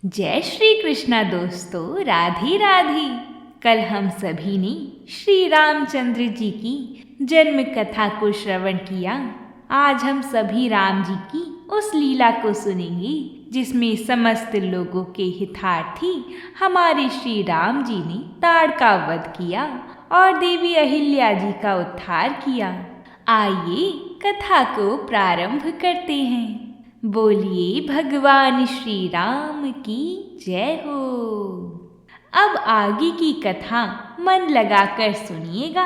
जय श्री कृष्णा दोस्तों, राधे राधे। कल हम सभी ने श्री रामचंद्र जी की जन्म कथा को श्रवण किया। आज हम सभी राम जी की उस लीला को सुनेंगे जिसमें समस्त लोगों के हितार्थी हमारे श्री राम जी ने ताड़ का वध किया और देवी अहिल्या जी का उद्धार किया। आइए कथा को प्रारंभ करते हैं। बोलिए भगवान श्री राम की जय हो। अब आगे की कथा मन लगाकर सुनिएगा।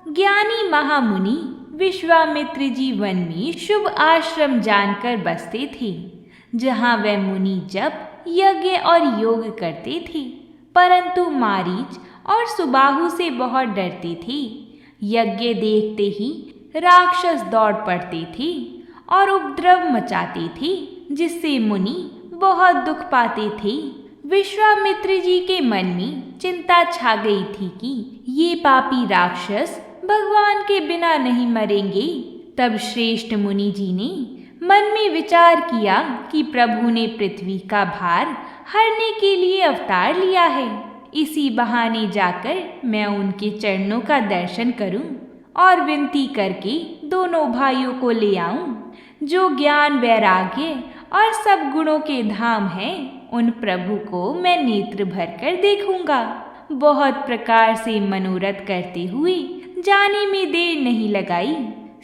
ज्ञानी महामुनि विश्वामित्र जी वन में शुभ आश्रम जानकर बसते थे, जहाँ वह मुनि जप यज्ञ और योग करते थे, परंतु मारीच और सुबाहु से बहुत डरते थे। यज्ञ देखते ही राक्षस दौड़ पड़ते थे और उपद्रव मचाते थे, जिससे मुनि बहुत दुख पाते थे। विश्वामित्र जी के मन में चिंता छा गई थी कि ये पापी राक्षस भगवान के बिना नहीं मरेंगे। तब श्रेष्ठ मुनि जी ने मन में विचार किया कि प्रभु ने पृथ्वी का भार हरने के लिए अवतार लिया है। इसी बहाने जाकर मैं उनके चरणों का दर्शन करूं और विनती करके दोनों भाइयों को ले आऊं। जो ज्ञान वैराग्य और सब गुणों के धाम हैं, उन प्रभु को मैं नेत्र भरकर देखूंगा। बहुत प्रकार से मनोरथ करते हुए जाने में देर नहीं लगाई।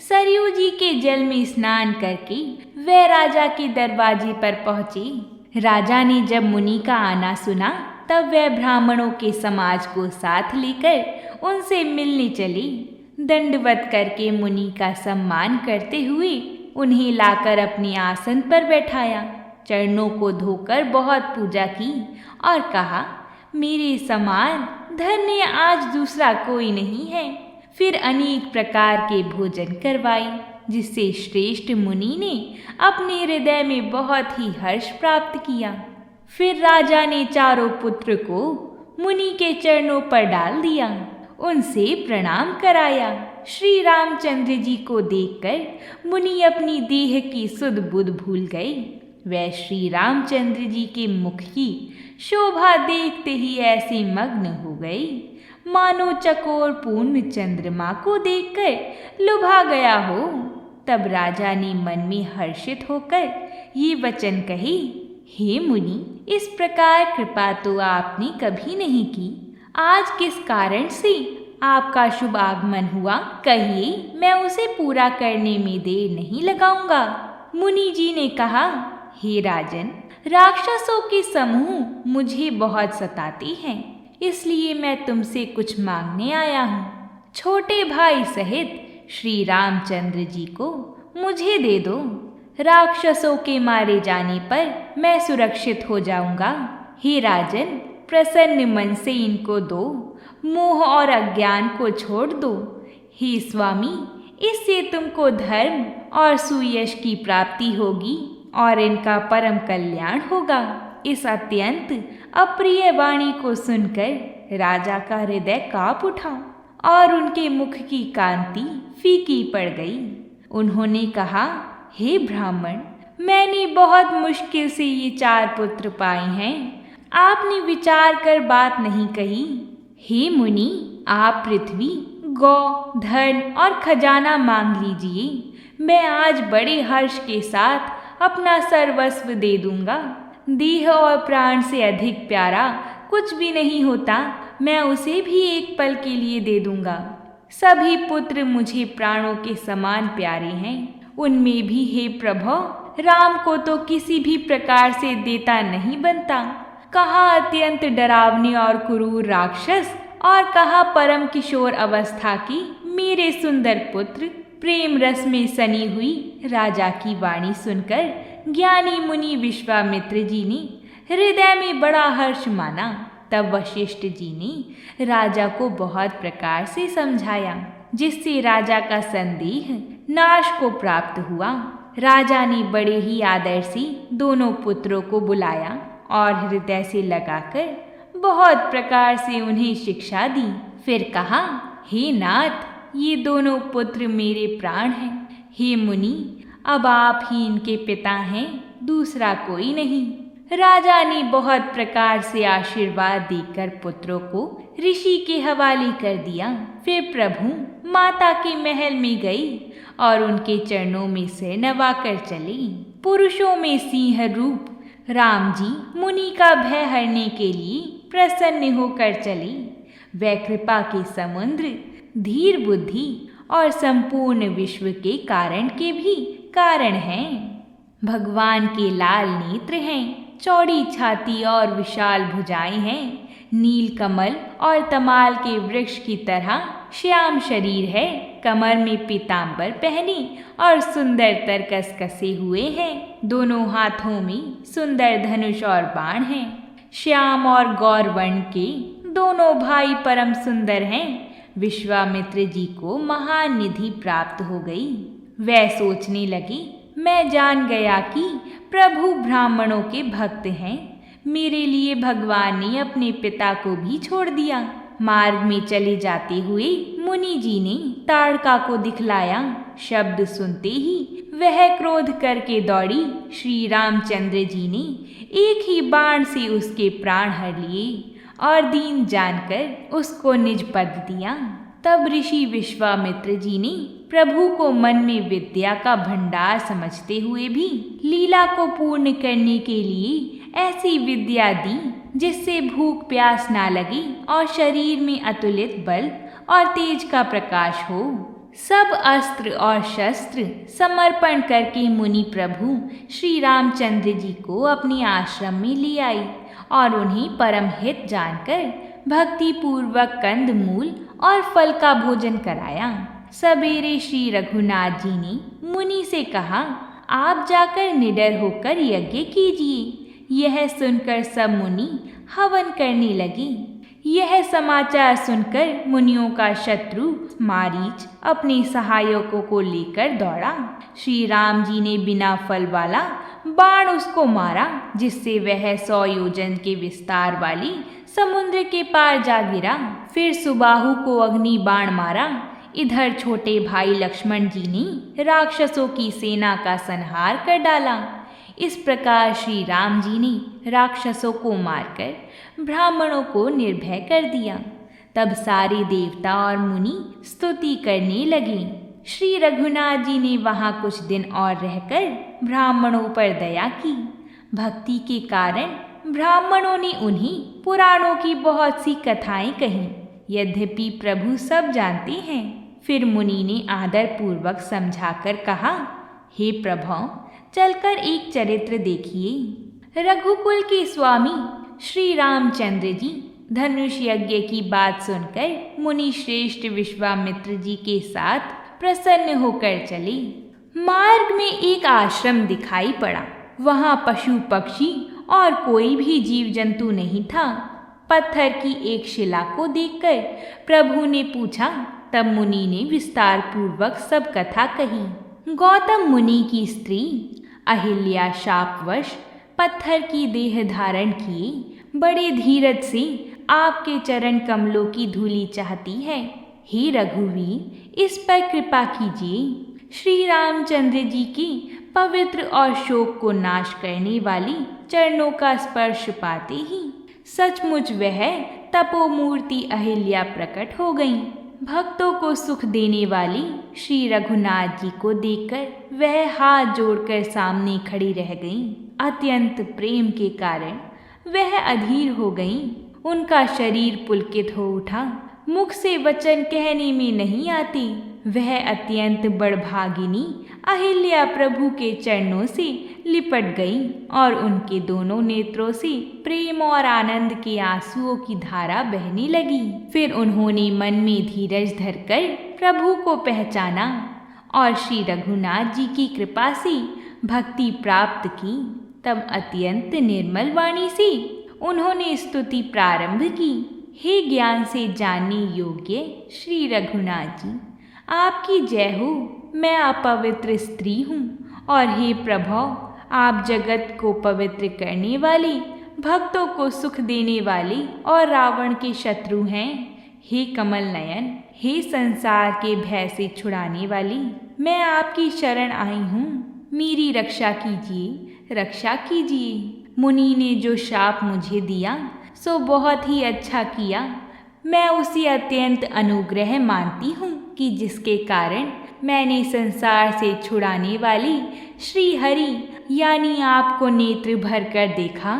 सरयू जी के जल में स्नान करके वह राजा के दरवाजे पर पहुंचे। राजा ने जब मुनि का आना सुना, तब वह ब्राह्मणों के समाज को साथ लेकर उनसे मिलने चले। दंडवत करके मुनि का सम्मान करते हुए उन्हें लाकर अपने आसन पर बैठाया। चरणों को धोकर बहुत पूजा की और कहा, मेरे समान धन्य आज दूसरा कोई नहीं है। फिर अनेक प्रकार के भोजन करवाए, जिससे श्रेष्ठ मुनि ने अपने हृदय में बहुत ही हर्ष प्राप्त किया। फिर राजा ने चारों पुत्र को मुनि के चरणों पर डाल दिया, उनसे प्रणाम कराया। श्री रामचंद्र जी को देखकर मुनि अपनी देह की सुध बुध भूल गए। वह श्री रामचंद्र जी के मुख की शोभा देखते ही ऐसे मग्न हो गए, मानो चकोर पूर्ण चंद्रमा को देखकर लुभा गया हो। तब राजा ने मन में हर्षित होकर ये वचन कहे, हे मुनि, इस प्रकार कृपा तो आपने कभी नहीं की। आज किस कारण से आपका शुभ आगमन हुआ, कहिए, मैं उसे पूरा करने में देर नहीं लगाऊंगा। मुनि जी ने कहा, हे राजन, राक्षसों के समूह मुझे बहुत सताते हैं, इसलिए मैं तुमसे कुछ मांगने आया हूँ। छोटे भाई सहित श्री रामचंद्र जी को मुझे दे दो। राक्षसों के मारे जाने पर मैं सुरक्षित हो जाऊंगा। हे राजन, प्रसन्न मन से इनको दो, मोह और अज्ञान को छोड़ दो। हे स्वामी, इससे तुमको धर्म और सुयश की प्राप्ति होगी और इनका परम कल्याण होगा। इस अत्यंत अप्रिय वाणी को सुनकर राजा का हृदय कांप उठा और उनके मुख की कांति फीकी पड़ गई। उन्होंने कहा, हे ब्राह्मण, मैंने बहुत मुश्किल से ये 4 पुत्र पाए हैं। आपने विचार कर बात नहीं कही। हे मुनि, आप पृथ्वी, गौ, धन और खजाना मांग लीजिए। मैं आज बड़े हर्ष के साथ अपना सर्वस्व दे दूंगा। देह और प्राण से अधिक प्यारा कुछ भी नहीं होता, मैं उसे भी एक पल के लिए दे दूंगा। सभी पुत्र मुझे प्राणों के समान प्यारे हैं। उनमें भी हे प्रभु, राम को तो किसी भी प्रकार से देता नहीं बनता। कहाँ अत्यंत डरावने और क्रूर राक्षस और कहाँ परम किशोर अवस्था की मेरे सुंदर पुत्र। प्रेम रस में सनी हुई राजा की वाणी सुनकर ज्ञानी मुनि विश्वामित्र जी ने हृदय में बड़ा हर्ष माना। तब वशिष्ठ जी ने राजा को बहुत प्रकार से समझाया, जिससे राजा का संदेह नाश को प्राप्त हुआ। राजा ने बड़े ही आदर से दोनों पुत्रों को बुलाया और हृदय से लगाकर बहुत प्रकार से उन्हें शिक्षा दी। फिर कहा, हे नाथ, ये दोनों पुत्र मेरे प्राण हैं। हे मुनि, अब आप ही इनके पिता हैं, दूसरा कोई नहीं। राजा ने बहुत प्रकार से आशीर्वाद देकर पुत्रों को ऋषि के हवाले कर दिया। फिर प्रभु माता के महल में गई और उनके चरणों में सिर नवाकर चली। पुरुषों में सिंह रूप राम जी मुनि का भय हरने के लिए प्रसन्न होकर चली। वह कृपा के समुद्र, धीर बुद्धि और संपूर्ण विश्व के कारण के भी कारण हैं। भगवान के लाल नेत्र हैं, चौड़ी छाती और विशाल भुजाएं हैं। नील कमल और तमाल के वृक्ष की तरह श्याम शरीर है। कमर में पीतांबर पहने और सुंदर तरकस कसे हुए हैं। दोनों हाथों में सुंदर धनुष और बाण हैं। श्याम और गौर वर्ण के दोनों भाई परम सुंदर हैं। विश्वामित्र जी को महान निधि प्राप्त हो गई। वह सोचने लगी, मैं जान गया कि प्रभु ब्राह्मणों के भक्त हैं। मेरे लिए भगवान ने अपने पिता को भी छोड़ दिया। मार्ग में चले जाते हुए मुनि जी ने ताड़का को दिखलाया। शब्द सुनते ही वह क्रोध करके दौड़ी। श्री रामचंद्र जी ने एक ही बाण से उसके प्राण हर लिए और दीन जानकर उसको निज पद दिया। तब ऋषि विश्वामित्र जी ने प्रभु को मन में विद्या का भंडार समझते हुए भी लीला को पूर्ण करने के लिए ऐसी विद्या दी जिससे भूख प्यास ना लगे और शरीर में अतुलित बल और तेज का प्रकाश हो। सब अस्त्र और शस्त्र समर्पण करके मुनि प्रभु श्री रामचंद्र जी को अपने आश्रम में ले आई और उन्हें परम हित जानकर भक्ति पूर्वक कंद मूल और फल का भोजन कराया। सवेरे श्री रघुनाथ जी ने मुनि से कहा, आप जाकर निडर होकर यज्ञ कीजिए। यह सुनकर सब मुनि हवन करने लगे। यह समाचार सुनकर मुनियों का शत्रु मारीच अपने सहायकों को लेकर दौड़ा। श्री राम जी ने बिना फल वाला बाण उसको मारा, जिससे वह 100 योजन के विस्तार वाली समुद्र के पार जा गिरा। फिर सुबाहु को अग्नि बाण मारा। इधर छोटे भाई लक्ष्मण जी ने राक्षसों की सेना का संहार कर डाला। इस प्रकार श्री राम जी ने राक्षसों को मारकर ब्राह्मणों को निर्भय कर दिया। तब सारे देवता और मुनि स्तुति करने लगे। श्री रघुनाथ जी ने वहाँ कुछ दिन और रहकर ब्राह्मणों पर दया की। भक्ति के कारण ब्राह्मणों ने उन्हें पुराणों की बहुत सी कथाएं कहीं। यद्यपि प्रभु सब जानते हैं। फिर मुनि ने आदर पूर्वक समझाकर कहा, हे प्रभु, चलकर एक चरित्र देखिए। रघुकुल के स्वामी श्री रामचंद्र जी धनुष यज्ञ की बात सुनकर मुनि श्रेष्ठ विश्वामित्र जी के साथ प्रसन्न होकर चले। मार्ग में एक आश्रम दिखाई पड़ा। वहाँ पशु पक्षी और कोई भी जीव जंतु नहीं था। पत्थर की एक शिला को देखकर प्रभु ने पूछा। तब मुनि ने विस्तार पूर्वक सब कथा कही। गौतम मुनि की स्त्री अहिल्या शापवश पत्थर की देह धारण किए बड़े धीरज से आपके चरण कमलों की धूलि चाहती है। हे रघुवीर, इस पर कृपा कीजिए। श्री रामचंद्र जी की पवित्र और शोक को नाश करने वाली चरणों का स्पर्श पाते ही सचमुच वह तपोमूर्ति अहिल्या प्रकट हो गई। भक्तों को सुख देने वाली श्री रघुनाथ जी को देखकर वह हाथ जोड़कर सामने खड़ी रह गईं। अत्यंत प्रेम के कारण वह अधीर हो गईं। उनका शरीर पुलकित हो उठा। मुख से वचन कहने में नहीं आती। वह अत्यंत बड़भागिनी अहिल्या प्रभु के चरणों से लिपट गई और उनके दोनों नेत्रों से प्रेम और आनंद के आंसुओं की धारा बहने लगी। फिर उन्होंने मन में धीरज धरकर प्रभु को पहचाना और श्री रघुनाथ जी की कृपा से भक्ति प्राप्त की। तब अत्यंत निर्मल वाणी से उन्होंने स्तुति प्रारंभ की। हे ज्ञान से जानने योग्य श्री रघुनाथ जी, आपकी जय हो। मैं अपवित्र स्त्री हूँ और हे प्रभु, आप जगत को पवित्र करने वाले, भक्तों को सुख देने वाले और रावण के शत्रु हैं। हे कमल नयन, हे संसार के भय से छुड़ाने वाली, मैं आपकी शरण आई हूँ। मेरी रक्षा कीजिए, रक्षा कीजिए। मुनि ने जो शाप मुझे दिया सो बहुत ही अच्छा किया। मैं उसी अत्यंत अनुग्रह मानती हूँ कि जिसके कारण मैंने संसार से छुड़ाने वाली श्री हरि यानी आपको नेत्र भर कर देखा।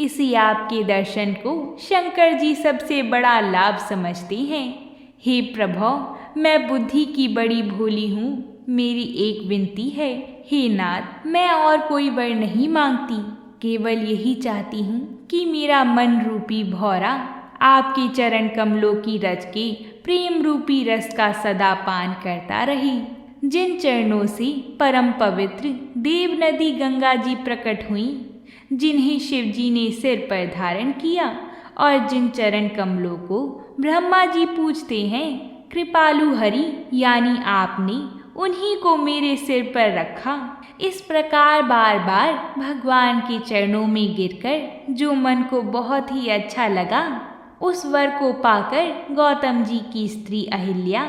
इसी आपके दर्शन को शंकर जी सबसे बड़ा लाभ समझते हैं। हे प्रभु, मैं बुद्धि की बड़ी भोली हूँ। मेरी एक विनती है, हे नाथ, मैं और कोई वर नहीं मांगती, केवल यही चाहती हूँ कि मेरा मन रूपी भौरा आपके चरण कमलों की रज के प्रेम रूपी रस का सदा पान करता रहे। जिन चरणों से परम पवित्र देव नदी गंगा जी प्रकट हुई, जिन्हें शिव जी ने सिर पर धारण किया और जिन चरण कमलों को ब्रह्मा जी पूजते हैं, कृपालु हरि यानी आपने उन्हीं को मेरे सिर पर रखा। इस प्रकार बार बार भगवान के चरणों में गिरकर जो मन को बहुत ही अच्छा लगा, उस वर को पाकर गौतम जी की स्त्री अहिल्या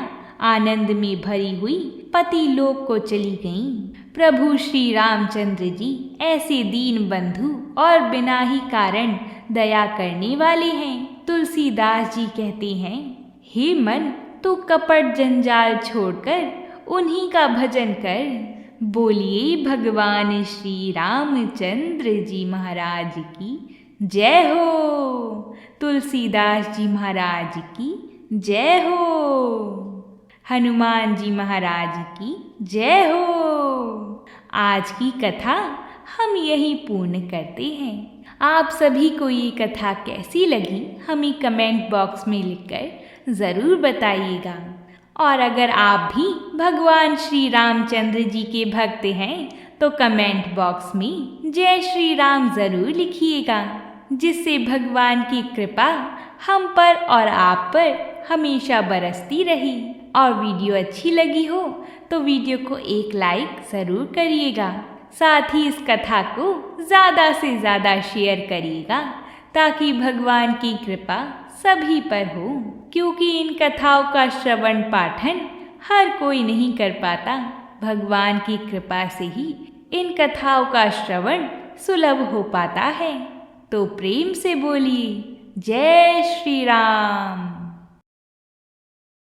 आनंद में भरी हुई पति लोक को चली गईं। प्रभु श्री रामचंद्र जी ऐसे दीन बंधु और बिना ही कारण दया करने वाले हैं। तुलसीदास जी कहते हैं, हे मन, तू कपट जंजाल छोड़कर उन्हीं का भजन कर। बोलिए भगवान श्री रामचंद्र जी महाराज की जय हो। तुलसीदास जी महाराज की जय हो। हनुमान जी महाराज की जय हो। आज की कथा हम यहीं पूर्ण करते हैं। आप सभी को ये कथा कैसी लगी हमें कमेंट बॉक्स में लिखकर ज़रूर बताइएगा। और अगर आप भी भगवान श्री रामचंद्र जी के भक्त हैं तो कमेंट बॉक्स में जय श्री राम ज़रूर लिखिएगा, जिससे भगवान की कृपा हम पर और आप पर हमेशा बरसती रही। और वीडियो अच्छी लगी हो तो वीडियो को एक लाइक ज़रूर करिएगा। साथ ही इस कथा को ज़्यादा से ज़्यादा शेयर करिएगा ताकि भगवान की कृपा सभी पर हो, क्योंकि इन कथाओं का श्रवण पाठन हर कोई नहीं कर पाता। भगवान की कृपा से ही इन कथाओं का श्रवण सुलभ हो पाता है। तो प्रेम से बोलिए जय श्री राम।